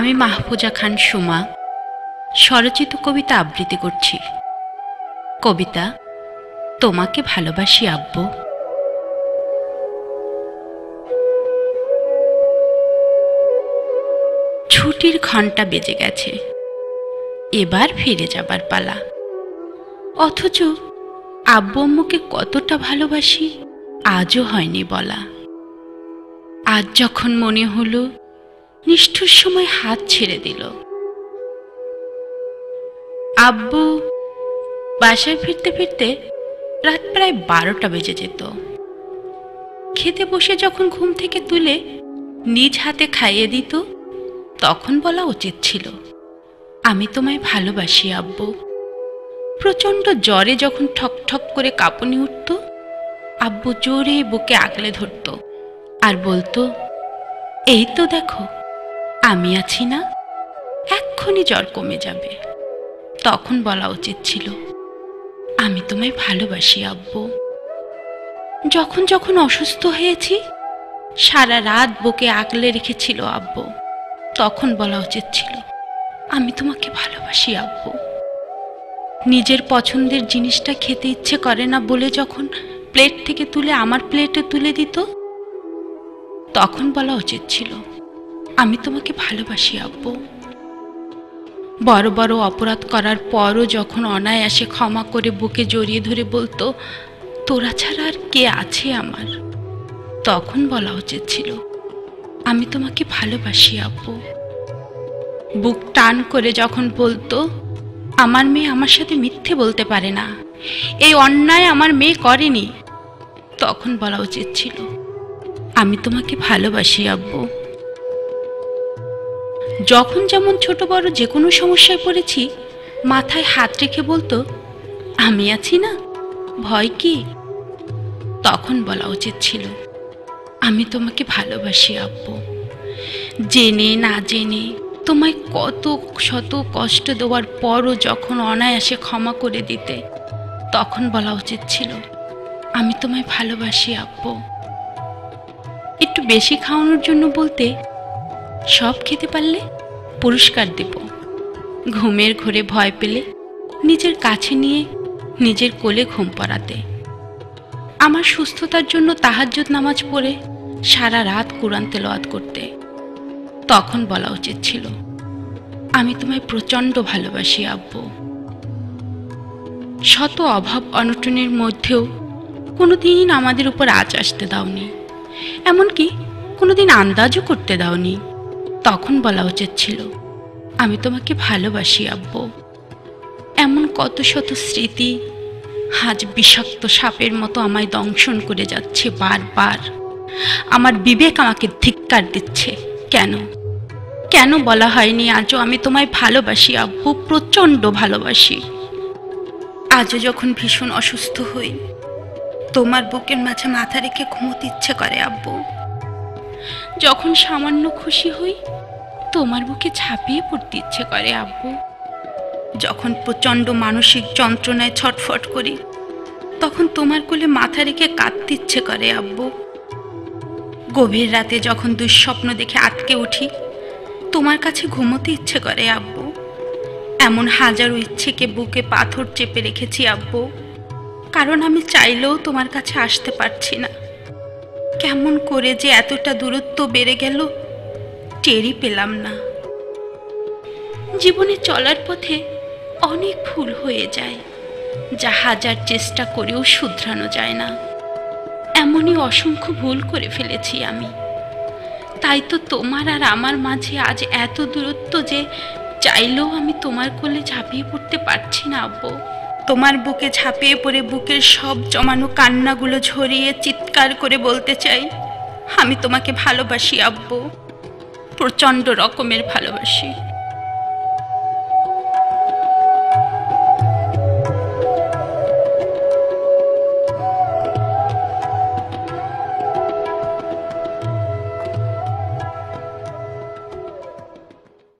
আমি মাহফুজা খান সুমা স্বরচিত কবিতা আবৃত্তি করছি। কবিতা তোমাকে ভালোবাসি আব্বু। ছুটির ঘন্টা বেজে গেছে, এবার ফিরে যাবার পালা। অথচ আব্বু আম্মুকে কতটা ভালোবাসি আজও হয়নি বলা। আজ যখন মনে হলো নিষ্ঠুর সময় হাত ছেড়ে দিল। আব্বু বাসায় ফিরতে ফিরতে রাত প্রায় 12টা বেজে যেত। খেতে বসে যখন ঘুম থেকে তুলে নিজ হাতে খাইয়ে দিত, তখন বলা উচিত ছিল আমি তোমায় ভালোবাসি আব্বু। প্রচণ্ড জ্বরে যখন ঠক ঠক করে কাঁপুনি উঠত, আব্বু জোরে বুকে আগলে ধরত আর বলতো, এই তো দেখো আমি আছি না, এক্ষুনি জ্বর কমে যাবে। তখন বলা উচিত ছিল আমি তোমায় ভালোবাসি আব্বু। যখন যখন অসুস্থ হয়েছি সারা রাত বুকে আগলে রেখেছিল আব্বু, তখন বলা উচিত ছিল আমি তোমাকে ভালোবাসি আব্বু। নিজের পছন্দের জিনিসটা খেতে ইচ্ছে করে না বলে যখন প্লেট থেকে তুলে আমার প্লেটে তুলে দিত, তখন বলা উচিত ছিল আমি তোমাকে ভালোবাসি আব্বু। বড় বড় অপরাধ করার পরও যখন অনায়াসে ক্ষমা করে বুকে জড়িয়ে ধরে বলতো, তোরা ছাড়া আর কে আছে আমার, তখন বলা উচিত ছিল আমি তোমাকে ভালোবাসি আব্বু। বুক টান করে যখন বলতো, আমার মেয়ে আমার সাথে মিথ্যে বলতে পারে না, এই অন্যায় আমার মেয়ে করেনি, তখন বলা উচিত ছিল আমি তোমাকে ভালোবাসি আব্বু। যখন যেমন ছোট বড় যে কোনো সমস্যায় পড়েছি মাথায় হাত রেখে বলতো, আমি আছি না, ভয় কি, তখন বলা উচিত ছিল আমি তোমাকে ভালোবাসি আব্বু। জেনে না জেনে তোমায় কত শত কষ্ট দেওয়ার পরও যখন অনায়াসে ক্ষমা করে দিতে, তখন বলা উচিত ছিল আমি তোমায় ভালোবাসি আব্বু। একটু বেশি খাওয়ানোর জন্য বলতে, সব খেতে পারলে পুরস্কার দেব। ঘুমের ঘোরে ভয় পেলে নিজের কাছে নিয়ে নিজের কোলে ঘুম পড়াতে। আমার সুস্থতার জন্য তাহাজ্জুদ নামাজ পড়ে সারা রাত কুরআন তেলাওয়াত করতে, তখন বলা উচিত ছিল আমি তোমায় প্রচণ্ড ভালোবাসি আব্বু। শত অভাব অনটনের মধ্যেও কোনোদিন আমাদের উপর আঁচ আসতে দাওনি, এমনকি কোনোদিন আন্দাজও করতে দাওনি, তখন বলা উচিত ছিল আমি তোমাকে ভালোবাসি আব্বু। এমন কত শত স্মৃতি আজ বিষাক্ত সাপের মতো আমায় দংশন করে যাচ্ছে বারবার। আমার বিবেক আমাকে ধিক্কার দিচ্ছে, কেন কেন বলা হয়নি আজও আমি তোমায় ভালোবাসি আব্বু, প্রচণ্ড ভালোবাসি। আজও যখন ভীষণ অসুস্থ হই তোমার বুকের মাঝে মাথা রেখে ঘুমোতে ইচ্ছে করে আব্বু। যখন সামান্য খুশি হই তোমার বুকে ঝাঁপিয়ে পড়তে ইচ্ছে করে আব্বু। যখন প্রচণ্ড মানসিক যন্ত্রণায় ছটফট করি তখন তোমার কোলে মাথা রেখে কাঁদতে ইচ্ছে করে আব্বু। গভীর রাতে যখন দুঃস্বপ্ন দেখে আটকে উঠি তোমার কাছে ঘুমোতে ইচ্ছে করে আব্বু। এমন হাজারো ইচ্ছেকে বুকে পাথর চেপে রেখেছি আব্বু, কারণ আমি চাইলেও তোমার কাছে আসতে পারছি না। কেমন করে যে এতটা দূরত্ব বেড়ে গেল টেরই পেলাম না। জীবনে চলার পথে অনেক ভুল হয়ে যায়, যা হাজার চেষ্টা করেও শুধরানো যায় না। এমনই অসংখ্য ভুল করে ফেলেছি আমি। তাই তো তোমার আর আমার মাঝে আজ এত দূরত্ব যে চাইলেও আমি তোমার কোলে ঝাঁপিয়ে পড়তে পারছি না আব্বু। তোমার বুকে ঝাঁপিয়ে পড়ে বুকের সব জমানো কান্নাগুলো ঝরিয়ে চিৎকার করে বলতে চাই আমি তোমাকে ভালোবাসি আব্বু, প্রচণ্ড রকমের ভালোবাসি।